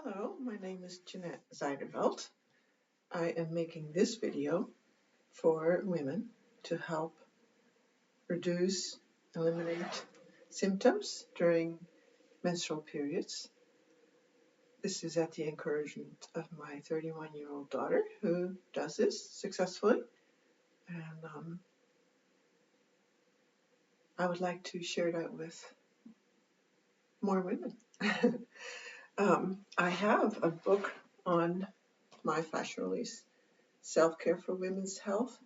Hello, my name is Jeanette Zeiderveld. I am making this video for women to help eliminate symptoms during menstrual periods. This is at the encouragement of my 31-year-old daughter who does this successfully. And I would like to share that with more women. I have a book on my flash release, Self-Care for Women's Health,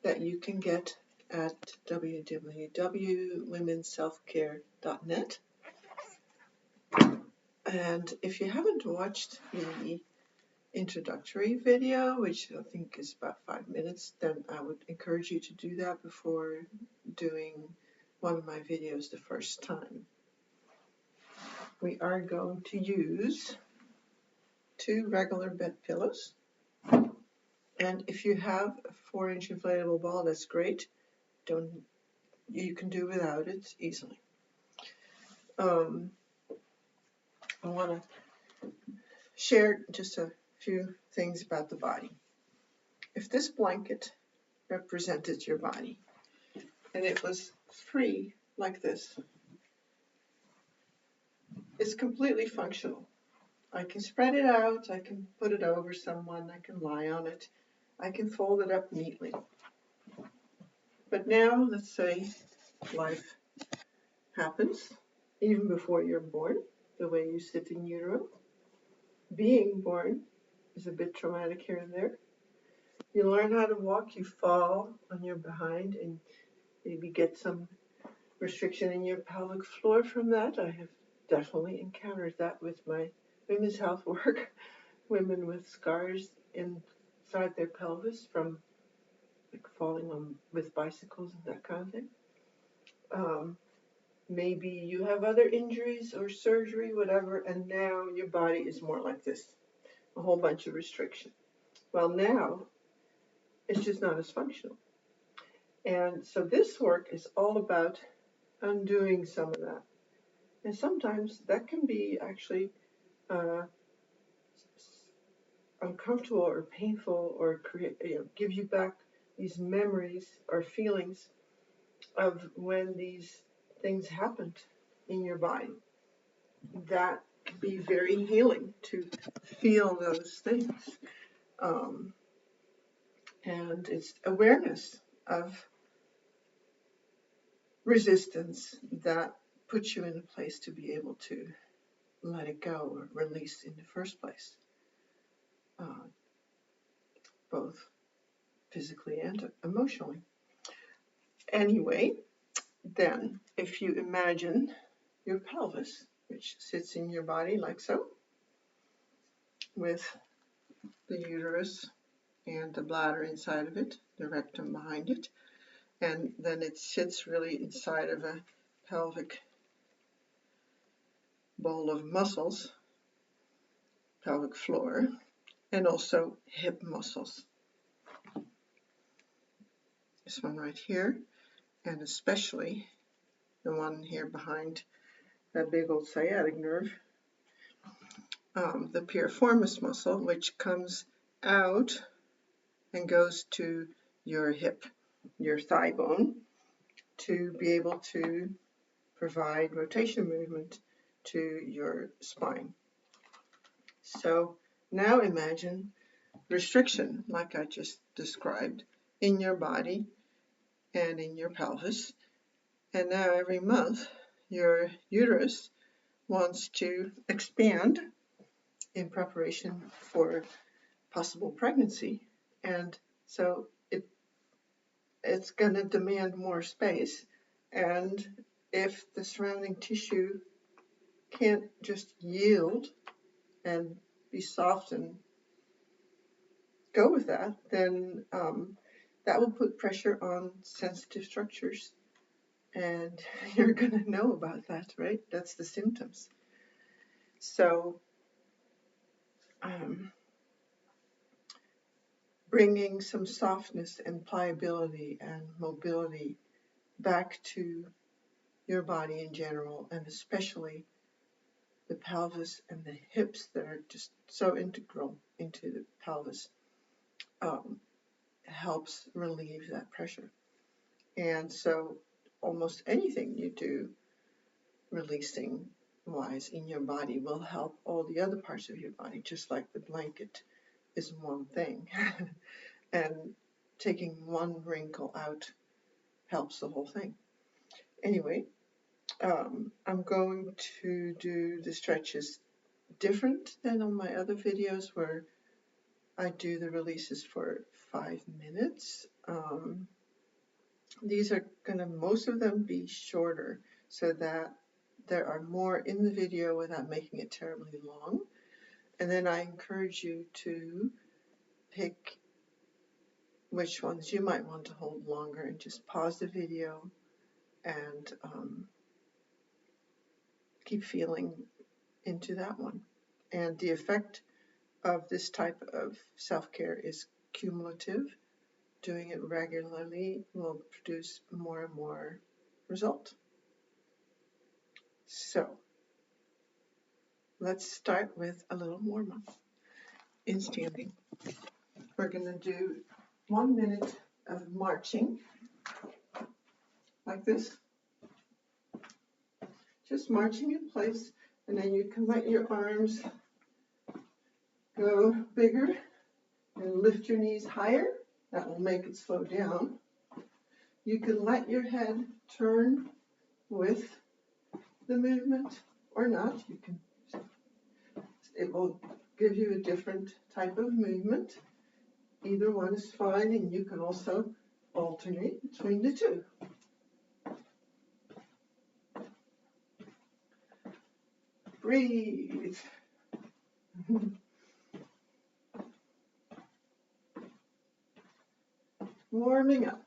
that you can get at www.womensselfcare.net. And if you haven't watched the introductory video, which I think is about 5 minutes, then I would encourage you to do that before doing one of my videos the first time. We are going to use 2 regular bed pillows. And if you have a 4-inch inflatable ball, that's great. You can do without it easily. I want to share just a few things about the body. If this blanket represented your body and it was free like this, it's completely functional. I can spread it out, I can put it over someone, I can lie on it, I can fold it up neatly. But now, let's say life happens, even before you're born, the way you sit in utero. Being born is a bit traumatic here and there. You learn how to walk, you fall on your behind and maybe get some restriction in your pelvic floor from that. I have definitely encountered that with my women's health work. Women with scars inside their pelvis from falling on with bicycles and that kind of thing. Maybe you have other injuries or surgery, whatever, and now your body is more like this, a whole bunch of restriction. Well, now it's just not as functional. And so this work is all about undoing some of that. And sometimes that can be actually uncomfortable or painful or give you back these memories or feelings of when these things happened in your body. That can be very healing to feel those things. And it's awareness of resistance that puts you in a place to be able to let it go or release in the first place, both physically and emotionally. Anyway, then if you imagine your pelvis, which sits in your body like so, with the uterus and the bladder inside of it, the rectum behind it, and then it sits really inside of a pelvic bowl of muscles, pelvic floor, and also hip muscles. This one right here, and especially the one here behind that big old sciatic nerve, the piriformis muscle, which comes out and goes to your hip, your thigh bone, to be able to provide rotation movement to your spine. So now imagine restriction, like I just described, in your body and in your pelvis. And now every month your uterus wants to expand in preparation for possible pregnancy. And so it's going to demand more space. And if the surrounding tissue can't just yield and be soft and go with that, then that will put pressure on sensitive structures. And you're going to know about that, right? That's the symptoms. So bringing some softness and pliability and mobility back to your body in general, and especially the pelvis and the hips that are just so integral into the pelvis helps relieve that pressure. And so almost anything you do releasing wise in your body will help all the other parts of your body, just like the blanket is one thing. And taking one wrinkle out helps the whole thing. Anyway, I'm going to do the stretches different than on my other videos where I do the releases for 5 minutes. These are going to, most of them, be shorter so that there are more in the video without making it terribly long. And then I encourage you to pick which ones you might want to hold longer and just pause the video and keep feeling into that one. And the effect of this type of self-care is cumulative. Doing it regularly will produce more and more result. So let's start with a little warm-up in standing. We're going to do 1 minute of marching like this, just marching in place, and then you can let your arms go bigger and lift your knees higher. That will make it slow down. You can let your head turn with the movement or not. It will give you a different type of movement. Either one is fine, and you can also alternate between the two. Breathe. Warming up.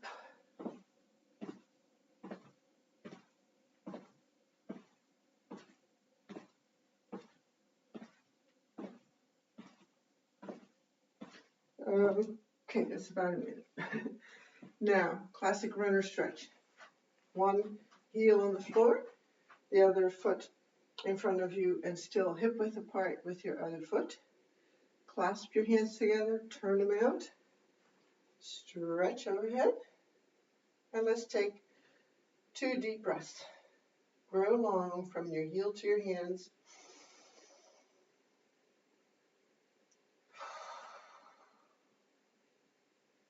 Okay, that's about a minute. Now, classic runner stretch. One heel on the floor, the other foot in front of you and still hip width apart with your other foot. Clasp your hands together, turn them out, stretch overhead, and let's take 2 deep breaths. Grow long from your heel to your hands.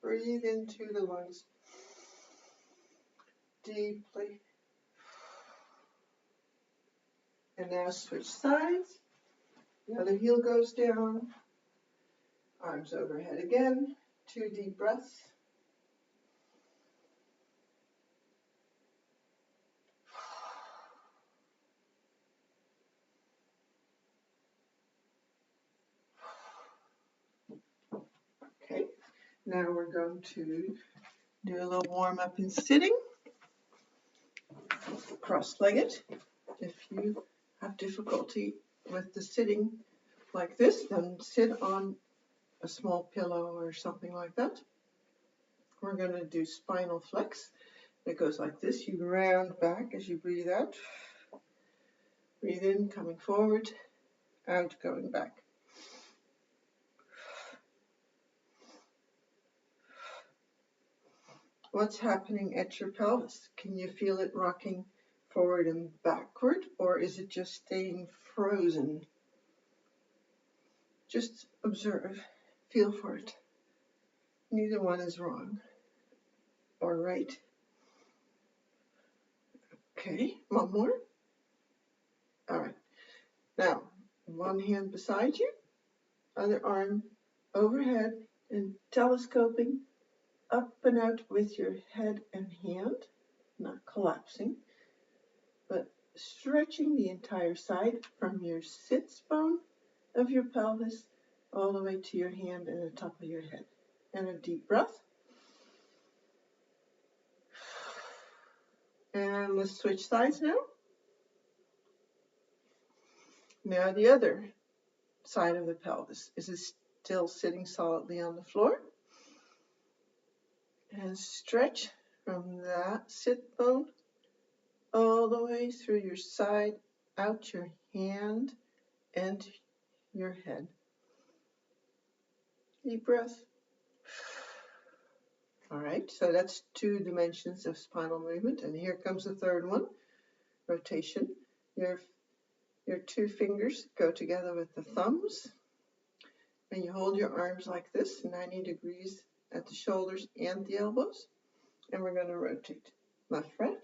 Breathe into the lungs deeply. And now switch sides. The other heel goes down. Arms overhead again. 2 deep breaths. Okay, now we're going to do a little warm up in sitting. Cross-legged. If you have difficulty with the sitting like this, then sit on a small pillow or something like that. We're going to do spinal flex. It goes like this. You round back as you breathe out. Breathe in, coming forward, out, going back. What's happening at your pelvis? Can you feel it rocking forward and backward, or is it just staying frozen? Just observe, feel for it. Neither one is wrong or right. Okay, one more. All right. Now, one hand beside you, other arm overhead, and telescoping up and out with your head and hand, not collapsing, but stretching the entire side from your sits bone of your pelvis all the way to your hand and the top of your head. And a deep breath. And let's switch sides now. Now the other side of the pelvis. Is it still sitting solidly on the floor? And stretch from that sit bone all the way through your side, out your hand and your head. Deep breath. All right, so that's 2 dimensions of spinal movement, and here comes the third one, rotation. Your 2 fingers go together with the thumbs, and you hold your arms like this, 90 degrees at the shoulders and the elbows, and we're going to rotate. Left, right.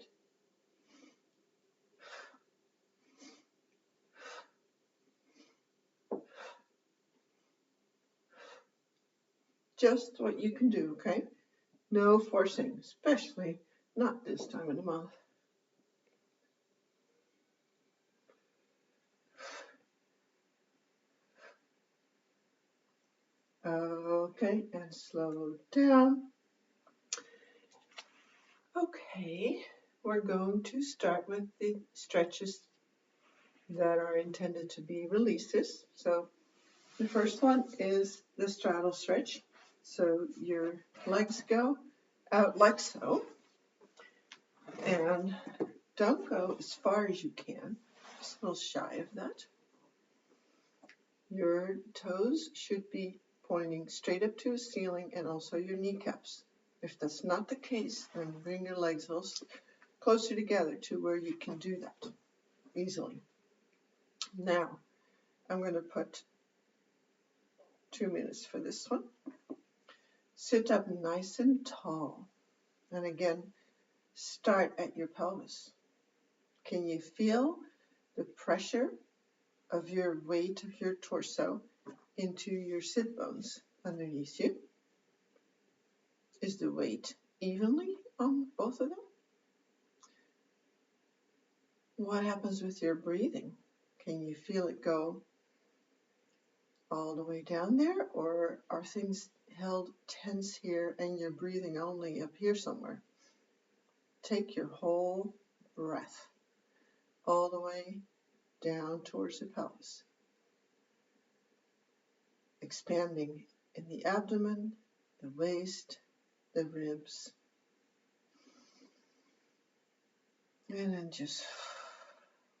Just what you can do, okay? No forcing, especially not this time of the month. Okay, and slow down. Okay, we're going to start with the stretches that are intended to be releases. So the first one is the straddle stretch. So your legs go out like so, and don't go as far as you can, just a little shy of that. Your toes should be pointing straight up to the ceiling, and also your kneecaps. If that's not the case, then bring your legs a little closer together to where you can do that easily. Now, I'm going to put 2 minutes for this one. Sit up nice and tall. And again, start at your pelvis. Can you feel the pressure of your weight of your torso into your sit bones underneath you? Is the weight evenly on both of them? What happens with your breathing? Can you feel it go all the way down there, or are things held tense here and you're breathing only up here somewhere? Take your whole breath all the way down towards the pelvis, expanding in the abdomen, the waist, the ribs, and then just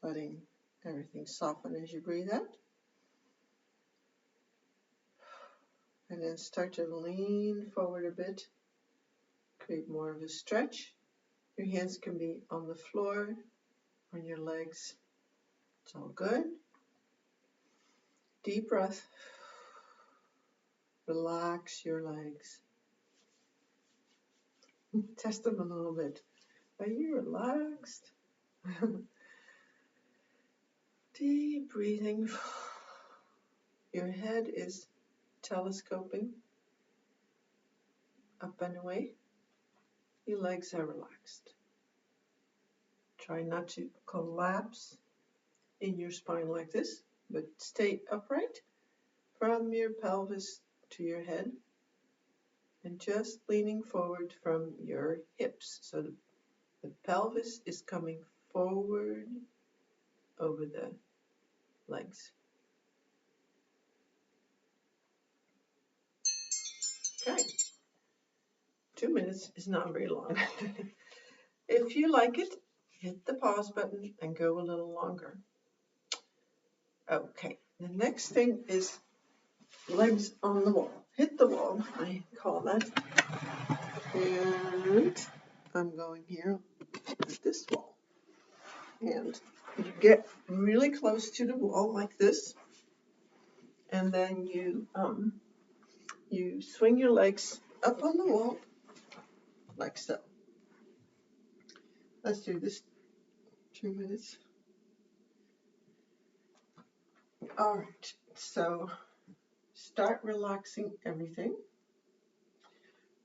letting everything soften as you breathe out. And then start to lean forward a bit, create more of a stretch. Your hands can be on the floor, on your legs. It's all good. Deep breath. Relax your legs. Test them a little bit. Are you relaxed? Deep breathing. Your head is telescoping up and away. Your legs are relaxed. Try not to collapse in your spine like this, but stay upright from your pelvis to your head, and just leaning forward from your hips. So the pelvis is coming forward over the legs. Okay. 2 minutes is not very long. If you like it, hit the pause button and go a little longer. Okay, the next thing is legs on the wall. Hit the wall, I call that. And I'm going here at this wall. And you get really close to the wall like this. And then you swing your legs up on the wall like so. Let's do this 2 minutes. All right, so start relaxing everything.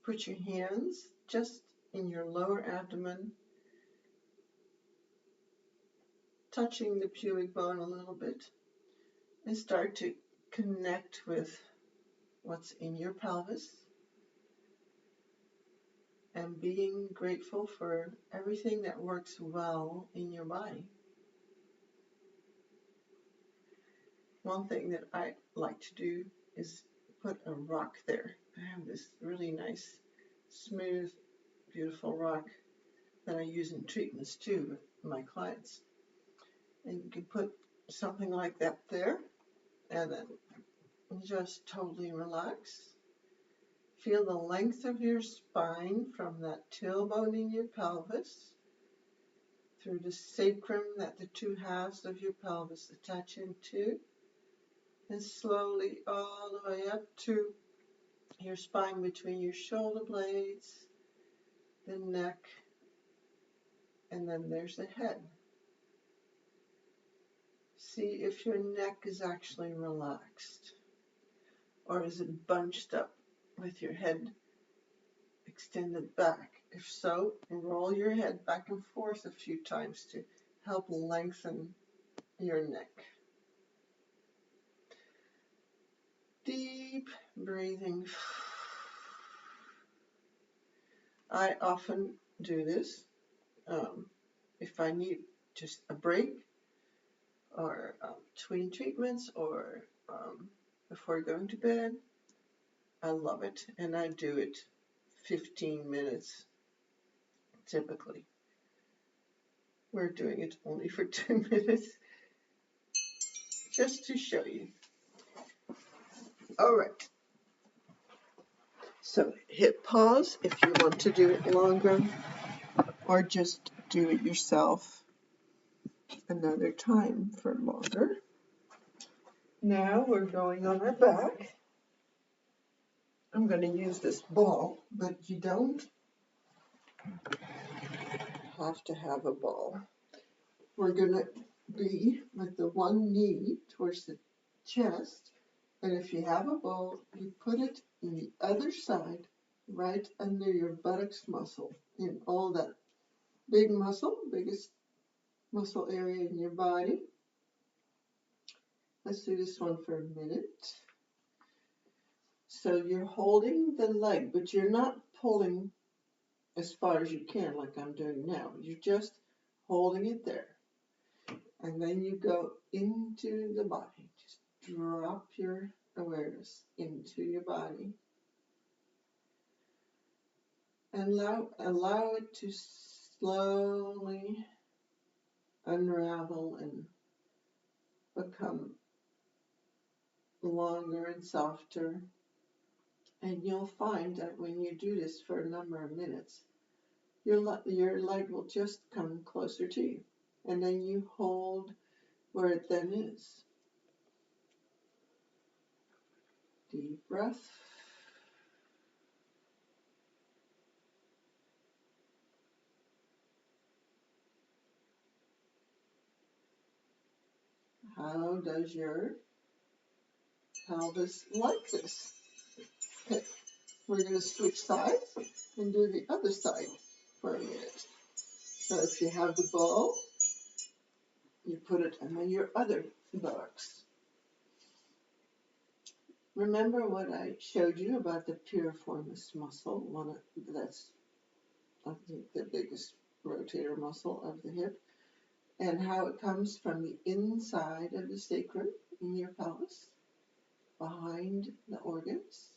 Put your hands just in your lower abdomen, touching the pubic bone a little bit, and start to connect with what's in your pelvis and being grateful for everything that works well in your body. One thing that I like to do is put a rock there. I have this really nice, smooth, beautiful rock that I use in treatments too with my clients. And you can put something like that there, and then just totally relax. Feel the length of your spine from that tailbone in your pelvis through the sacrum that the two halves of your pelvis attach into, and slowly all the way up to your spine between your shoulder blades, the neck, and then there's the head. See if your neck is actually relaxed, or is it bunched up with your head extended back? If so, roll your head back and forth a few times to help lengthen your neck. Deep breathing. I often do this if I need just a break, or between treatments, or before going to bed. I love it, and I do it 15 minutes typically. We're doing it only for 2 minutes, just to show you. All right. So hit pause if you want to do it longer, or just do it yourself another time for longer. Now we're going on our back. I'm going to use this ball, but you don't have to have a ball. We're going to be with the one knee towards the chest, and if you have a ball, you put it in the other side, right under your buttocks muscle, in all that big muscle, biggest muscle area in your body. Let's do this one for a minute. So you're holding the leg, but you're not pulling as far as you can like I'm doing now. You're just holding it there. And then you go into the body. Just drop your awareness into your body. And allow it to slowly unravel and become longer and softer. And you'll find that when you do this for a number of minutes, your leg will just come closer to you. And then you hold where it then is. Deep breath. How does your pelvis like this? Okay, we're going to switch sides and do the other side for a minute. So if you have the ball, you put it under your other buttocks. Remember what I showed you about the piriformis muscle, that's, I think, the biggest rotator muscle of the hip, and how it comes from the inside of the sacrum in your pelvis, behind the organs,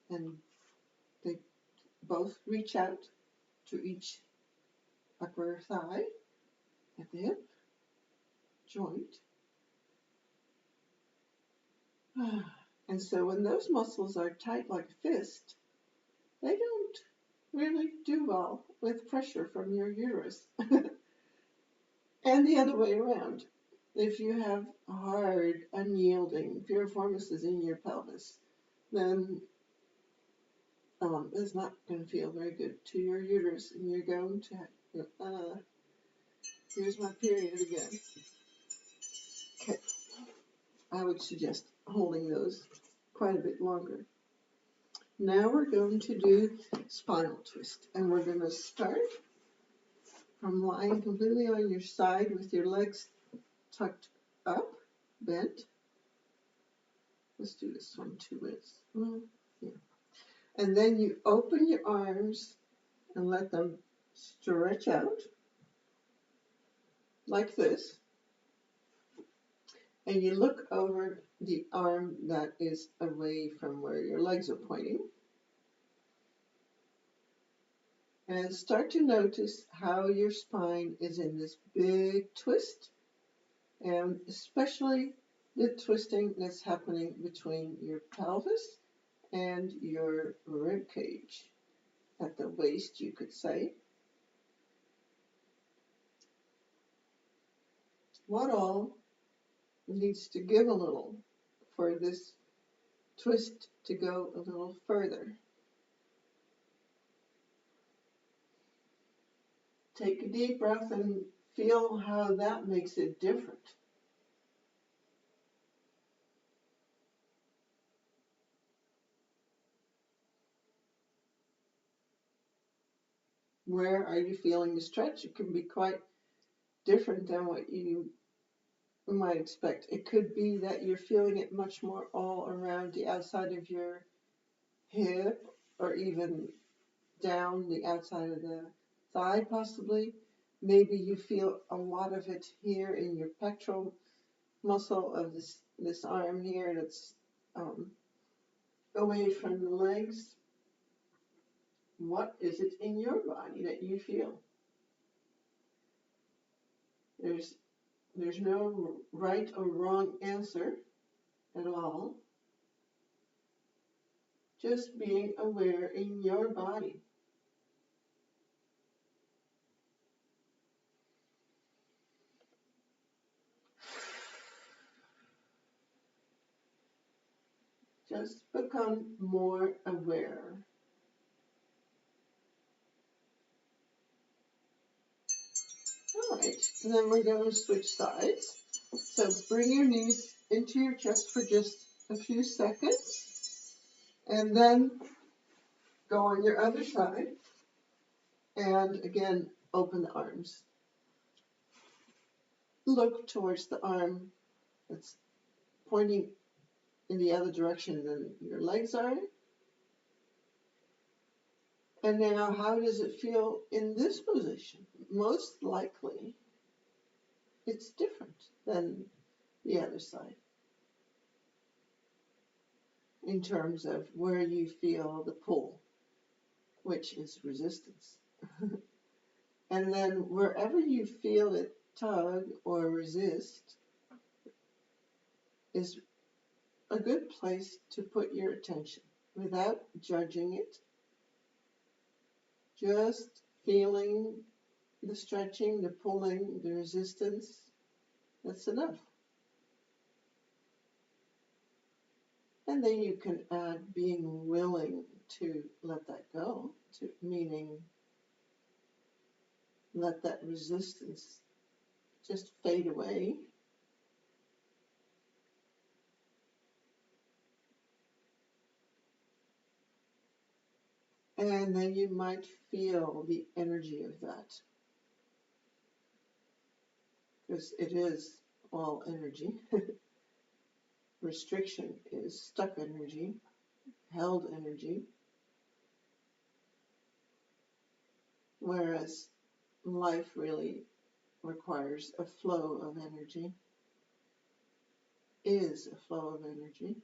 and they both reach out to each upper thigh at the hip joint. And so when those muscles are tight like a fist, they don't really do well with pressure from your uterus. And the other way around. If you have hard, unyielding piriformis in your pelvis, then it's not going to feel very good to your uterus, and you're going to, here's my period again. Okay, I would suggest holding those quite a bit longer. Now we're going to do spinal twist, and we're going to start from lying completely on your side with your legs tucked up, bent. Let's do this one 2 minutes. Yeah. And then you open your arms and let them stretch out like this. And you look over the arm that is away from where your legs are pointing. And start to notice how your spine is in this big twist and especially the twisting that's happening between your pelvis and your rib cage at the waist, you could say. What all needs to give a little for this twist to go a little further? Take a deep breath and feel how that makes it different. Where are you feeling the stretch? It can be quite different than what you might expect. It could be that you're feeling it much more all around the outside of your hip, or even down the outside of the thigh, possibly. Maybe you feel a lot of it here in your pectoral muscle of this arm here that's away from the legs. What is it in your body that you feel? There's no right or wrong answer at all. Just being aware in your body. Just become more aware. All right, and then we're going to switch sides. So bring your knees into your chest for just a few seconds, and then go on your other side, and again, open the arms. Look towards the arm that's pointing in the other direction than your legs are. And now, how does it feel in this position? Most likely, it's different than the other side in terms of where you feel the pull, which is resistance. And then wherever you feel it tug or resist is a good place to put your attention without judging it, just feeling the stretching, the pulling, the resistance. That's enough. And then you can add being willing to let that go, meaning let that resistance just fade away. And then you might feel the energy of that, because it is all energy. Restriction is stuck energy, held energy, whereas life really requires a flow of energy, is a flow of energy.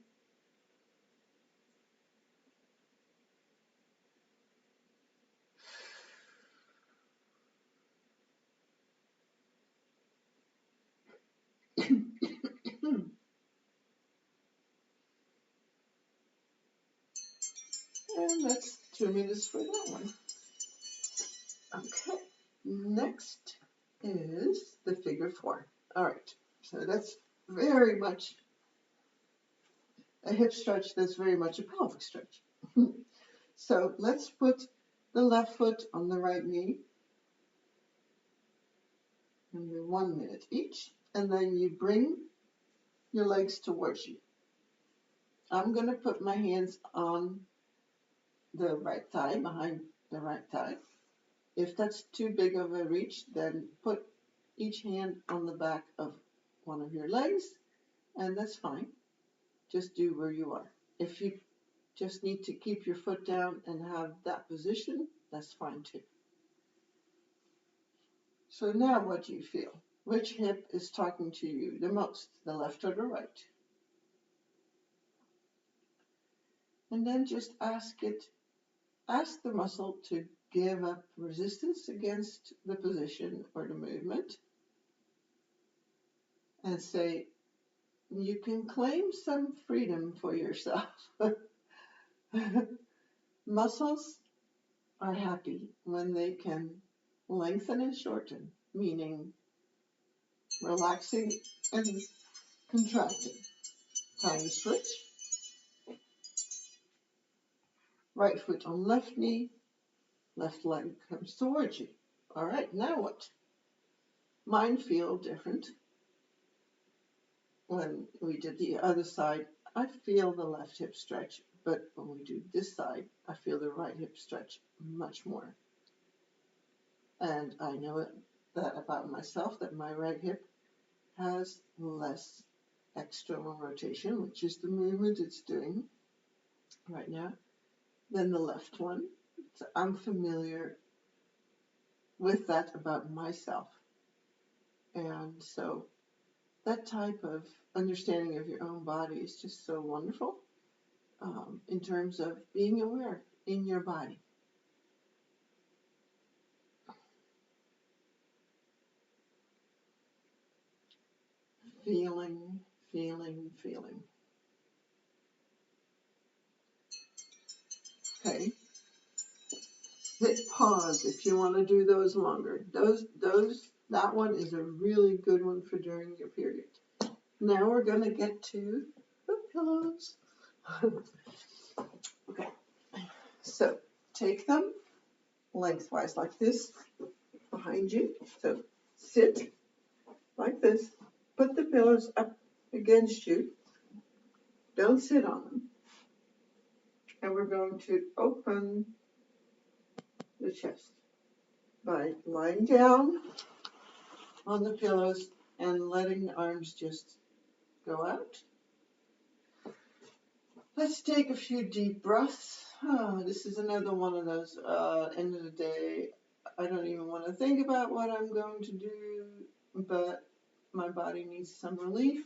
And that's 2 minutes for that one. Okay, next is the figure 4. All right, so that's very much a hip stretch, that's very much a pelvic stretch. So let's put the left foot on the right knee, and we're 1 minute each, and then you bring your legs towards you. I'm going to put my hands on the right thigh, behind the right thigh. If that's too big of a reach, then put each hand on the back of one of your legs, and that's fine. Just do where you are. If you just need to keep your foot down and have that position, that's fine too. So now what do you feel? Which hip is talking to you the most, the left or the right? And then just ask the muscle to give up resistance against the position or the movement. and say, you can claim some freedom for yourself. Muscles are happy when they can lengthen and shorten, meaning relaxing and contracting. Time to switch. Right foot on left knee, left leg comes towards you. All right, now what? Mine feel different. When we did the other side, I feel the left hip stretch, but when we do this side, I feel the right hip stretch much more. And I know that about myself, that my right hip has less external rotation, which is the movement it's doing right now, than the left one. So I'm familiar with that about myself. And so that type of understanding of your own body is just so wonderful in terms of being aware in your body. Feeling, feeling, feeling. Okay. Hit pause if you want to do those longer. That one is a really good one for during your period. Now we're going to get to the pillows. Okay. So take them lengthwise like this behind you. So sit like this. Put the pillows up against you. Don't sit on them. And we're going to open the chest by lying down on the pillows and letting the arms just go out. Let's take a few deep breaths. Oh, this is another one of those end of the day, I don't even want to think about what I'm going to do, but my body needs some relief.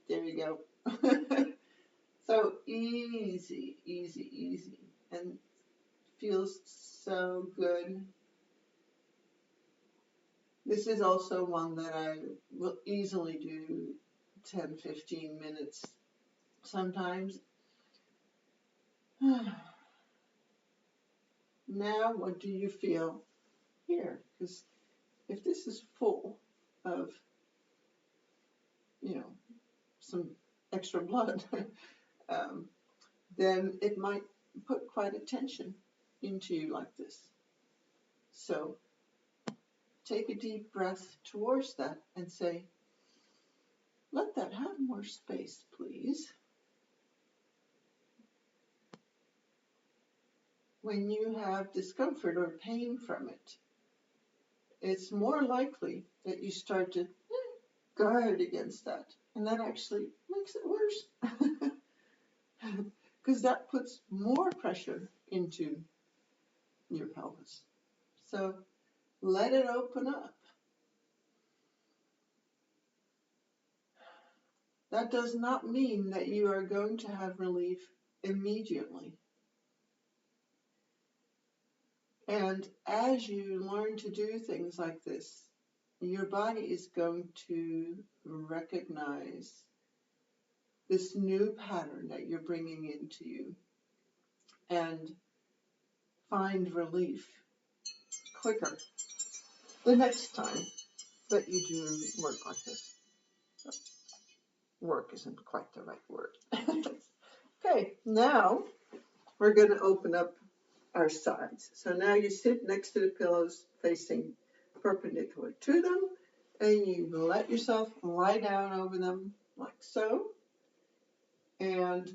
There you go. So easy, easy, easy, and feels so good. This is also one that I will easily do 10, 15 minutes sometimes. Now, what do you feel here? Because if this is full of, some extra blood, then it might put quite a tension into you like this. So take a deep breath towards that and say, let that have more space, please. When you have discomfort or pain from it, it's more likely that you start to guard against that. And that actually makes it worse. Because that puts more pressure into your pelvis. So let it open up. That does not mean that you are going to have relief immediately. And as you learn to do things like this, your body is going to recognize this new pattern that you're bringing into you and find relief quicker the next time that you do work like this. So, work isn't quite the right word. Okay, now we're going to open up our sides. So now you sit next to the pillows facing perpendicular to them, and you let yourself lie down over them like so. And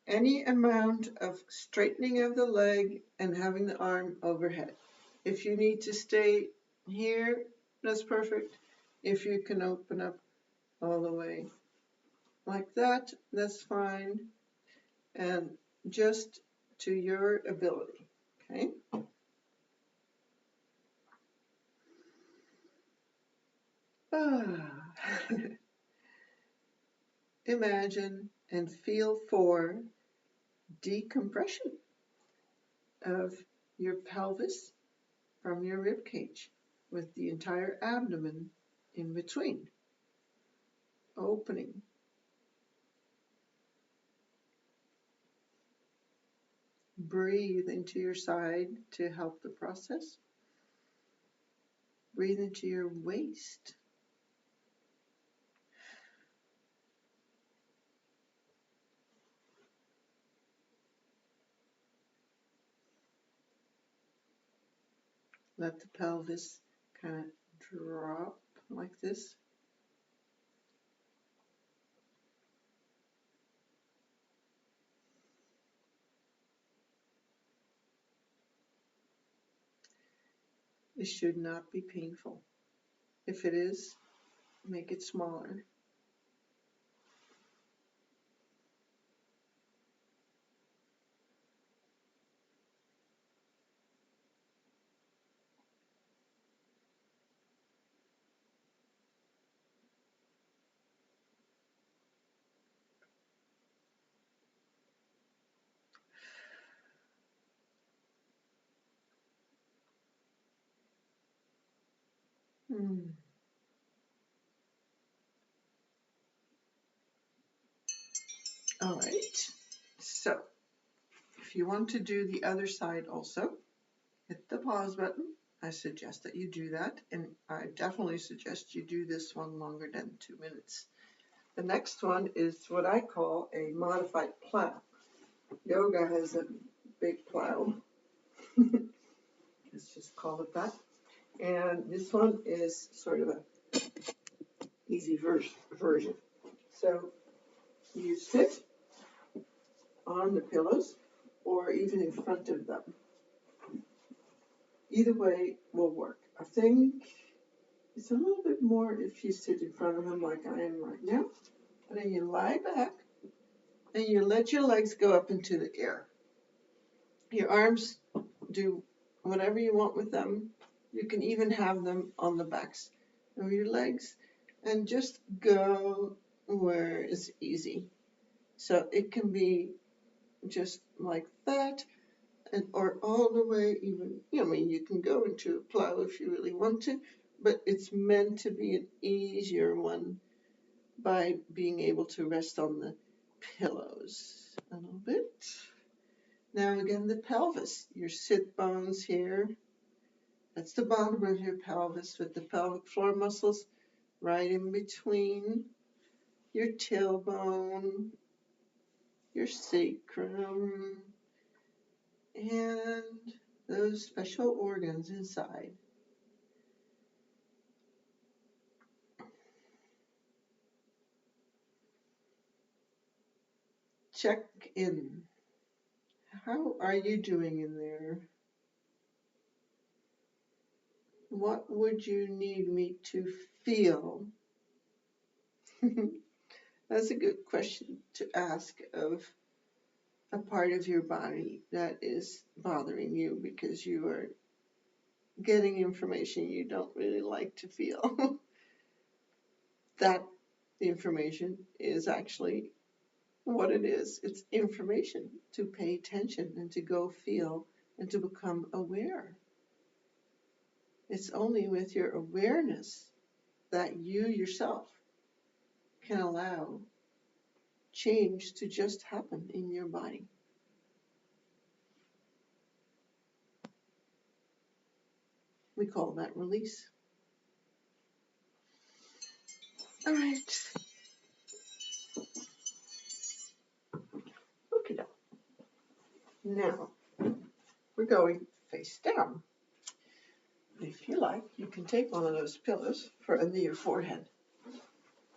any amount of straightening of the leg and having the arm overhead. If you need to stay here, that's perfect. If you can open up all the way like that, that's fine. And just to your ability, okay? Imagine and feel for decompression of your pelvis from your rib cage. with the entire abdomen in between, opening. Breathe into your side to help the process. Breathe into your waist. Let the pelvis kind of drop like this. It should not be painful. If it is, make it smaller. All right. So, if you want to do the other side also, hit the pause button. I suggest that you do that, and I definitely suggest you do this one longer than 2 minutes. The next one is what I call a modified plow. Yoga has a big plow. Let's just call it that. And this one is sort of a easy version. So you sit on the pillows or even in front of them. Either way will work. I think it's a little bit more if you sit in front of them like I am right now. And then you lie back and you let your legs go up into the air. Your arms, do whatever you want with them. You can even have them on the backs of your legs and just go where it's easy. So it can be just like that, and or all the way even, you can go into a plow if you really want to, but it's meant to be an easier one by being able to rest on the pillows a little bit. Now again, the pelvis, your sit bones here, that's the bottom of your pelvis with the pelvic floor muscles right in between your tailbone, your sacrum, and those special organs inside. Check in. How are you doing in there? What would you need me to feel? That's a good question to ask of a part of your body that is bothering you because you are getting information you don't really like to feel. That information is actually what it is. It's information to pay attention and to go feel and to become aware. It's only with your awareness that you yourself can allow change to just happen in your body. We call that release. All right. Okay. Now, we're going face down. If you like, you can take one of those pillows for under your forehead.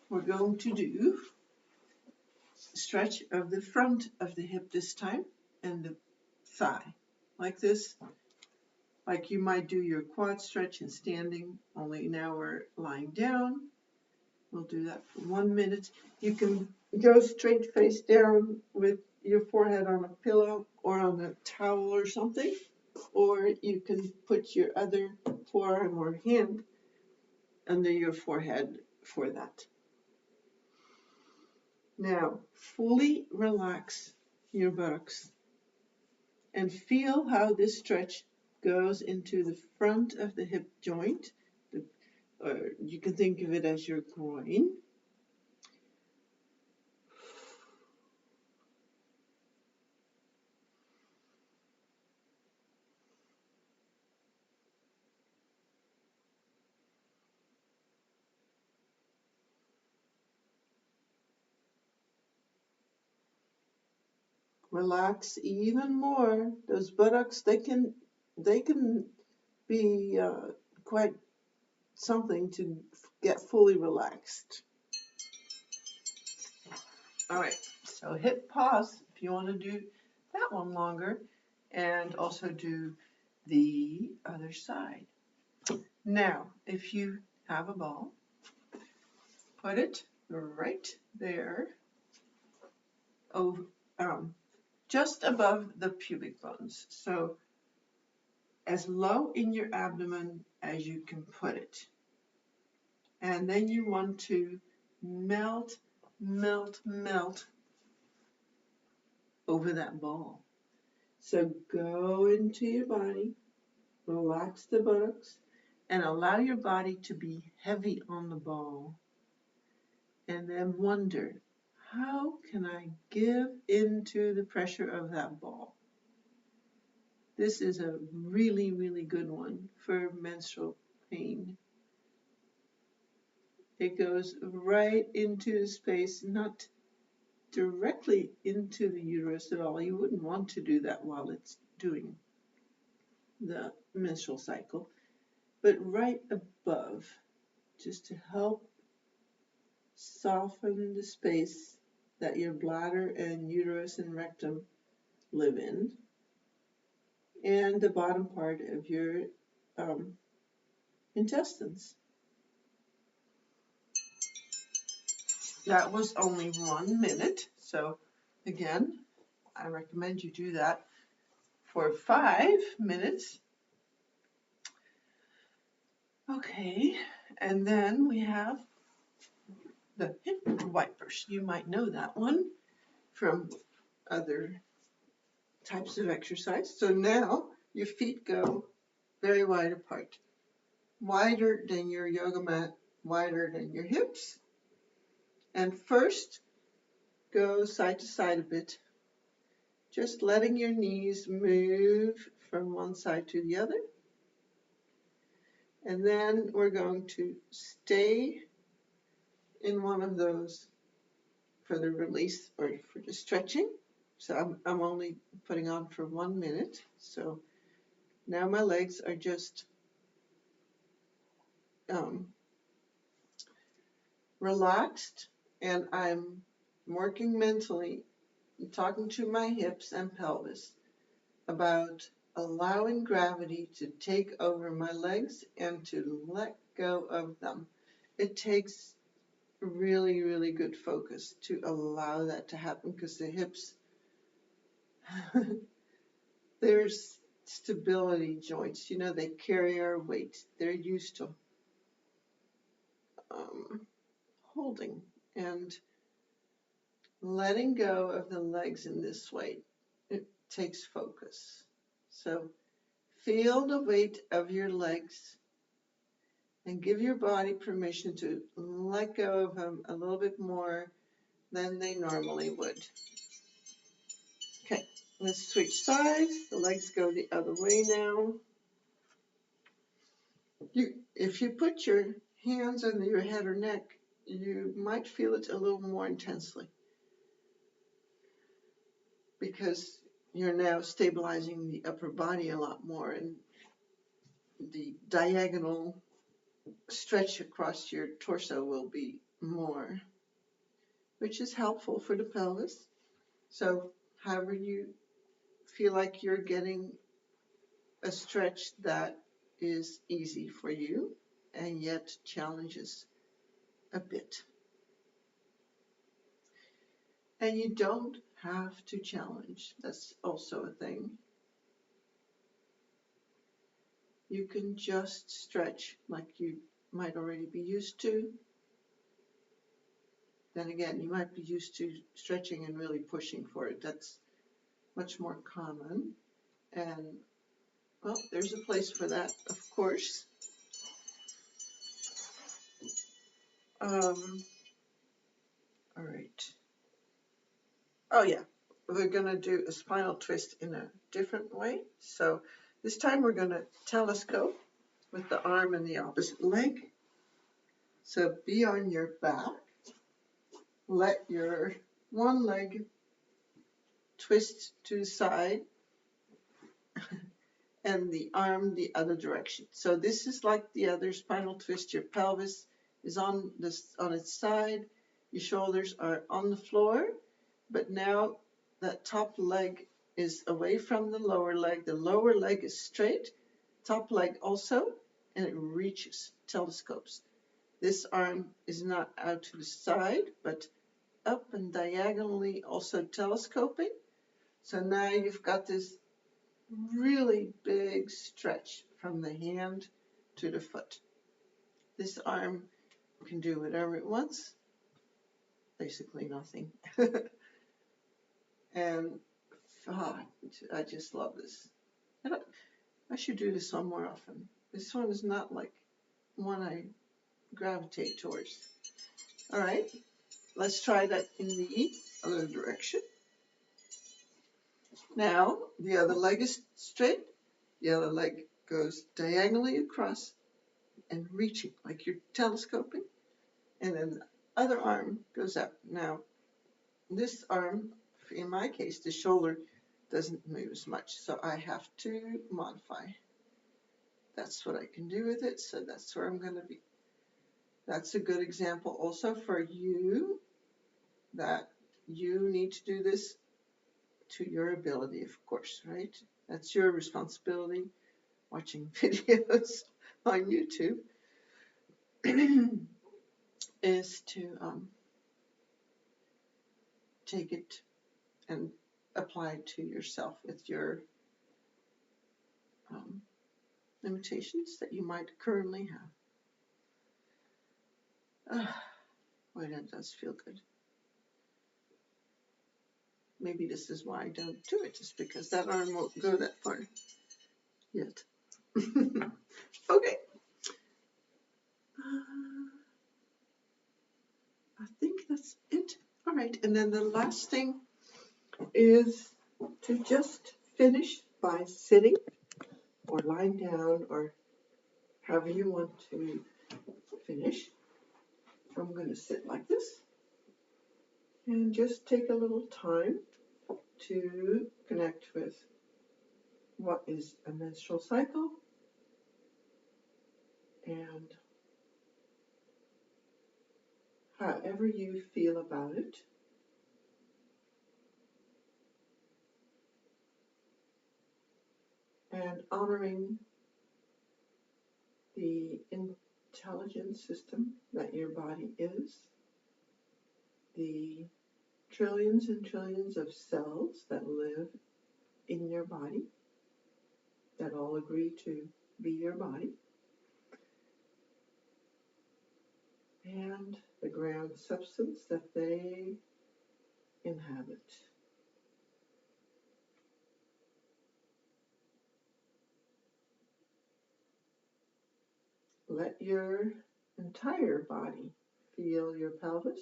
We're going to do stretch of the front of the hip this time and the thigh, like this. Like you might do your quad stretch in standing, only now we're lying down. We'll do that for 1 minute. You can go straight face down with your forehead on a pillow or on a towel or something, or you can put your other forearm or hand under your forehead for that. Now, fully relax your buttocks and feel how this stretch goes into the front of the hip joint or you can think of it as your groin. Relax even more. Those buttocks, they can be quite something to get fully relaxed. All right, so hit pause if you want to do that one longer, and also do the other side. Now, if you have a ball, put it right there, over, just above the pubic bones. So as low in your abdomen as you can put it. And then you want to melt, melt, melt over that ball. So go into your body, relax the buttocks, and allow your body to be heavy on the ball. And then wonder, how can I give into the pressure of that ball? This is a really, really good one for menstrual pain. It goes right into the space, not directly into the uterus at all. You wouldn't want to do that while it's doing the menstrual cycle, but right above, just to help soften the space that your bladder and uterus and rectum live in, and the bottom part of your intestines. That was only 1 minute, so again, I recommend you do that for 5 minutes. Okay, and then we have the hip wipers. You might know that one from other types of exercise. So now your feet go very wide apart, wider than your yoga mat, wider than your hips. And first, go side to side a bit, just letting your knees move from one side to the other. And then we're going to stay in one of those for the release or for the stretching. So I'm only putting on for 1 minute. So now my legs are just relaxed, and I'm working mentally, talking to my hips and pelvis about allowing gravity to take over my legs and to let go of them. It takes really, really good focus to allow that to happen, because the hips, there's stability joints, they carry our weight. They're used to holding, and letting go of the legs in this way, it takes focus. So feel the weight of your legs and give your body permission to let go of them a little bit more than they normally would. Okay, let's switch sides. The legs go the other way now. If you put your hands under your head or neck, you might feel it a little more intensely, because you're now stabilizing the upper body a lot more, and the diagonal stretch across your torso will be more, which is helpful for the pelvis. So however you feel like you're getting a stretch that is easy for you and yet challenges a bit. And you don't have to challenge. That's also a thing. You can just stretch like you might already be used to. Then again, you might be used to stretching and really pushing for it. That's much more common. And, well, there's a place for that, of course. All right. Oh yeah, we're going to do a spinal twist in a different way. So this time we're going to telescope with the arm and the opposite leg. So be on your back. Let your one leg twist to the side and the arm the other direction. So this is like the other spinal twist. Your pelvis is on its side. Your shoulders are on the floor, but now that top leg is away from the lower leg. The lower leg is straight, top leg also, and it reaches, telescopes. This arm is not out to the side, but up and diagonally also telescoping. So now you've got this really big stretch from the hand to the foot. This arm can do whatever it wants, basically nothing. And I just love this. I should do this one more often. This one is not like one I gravitate towards. All right, let's try that in the other direction. Now, the other leg is straight. The other leg goes diagonally across and reaching, like you're telescoping. And then the other arm goes up. Now, this arm, in my case, the shoulder doesn't move as much, so I have to modify. That's what I can do with it, so that's where I'm going to be. That's a good example also for you, that you need to do this to your ability, of course, right? That's your responsibility, watching videos on YouTube, is to take it and apply it to yourself with your limitations that you might currently have. Boy, that does feel good. Maybe this is why I don't do it, just because that arm won't go that far yet. Okay. I think that's it. All right, and then the last thing is to just finish by sitting or lying down or however you want to finish. I'm going to sit like this and just take a little time to connect with what is a menstrual cycle and however you feel about it. And honoring the intelligent system that your body is, the trillions and trillions of cells that live in your body, that all agree to be your body, and the ground substance that they inhabit. Let your entire body feel your pelvis,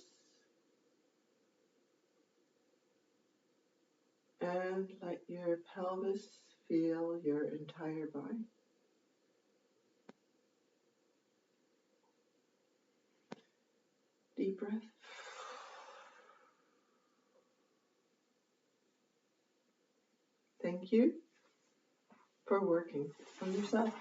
and let your pelvis feel your entire body. Deep breath. Thank you for working on yourself.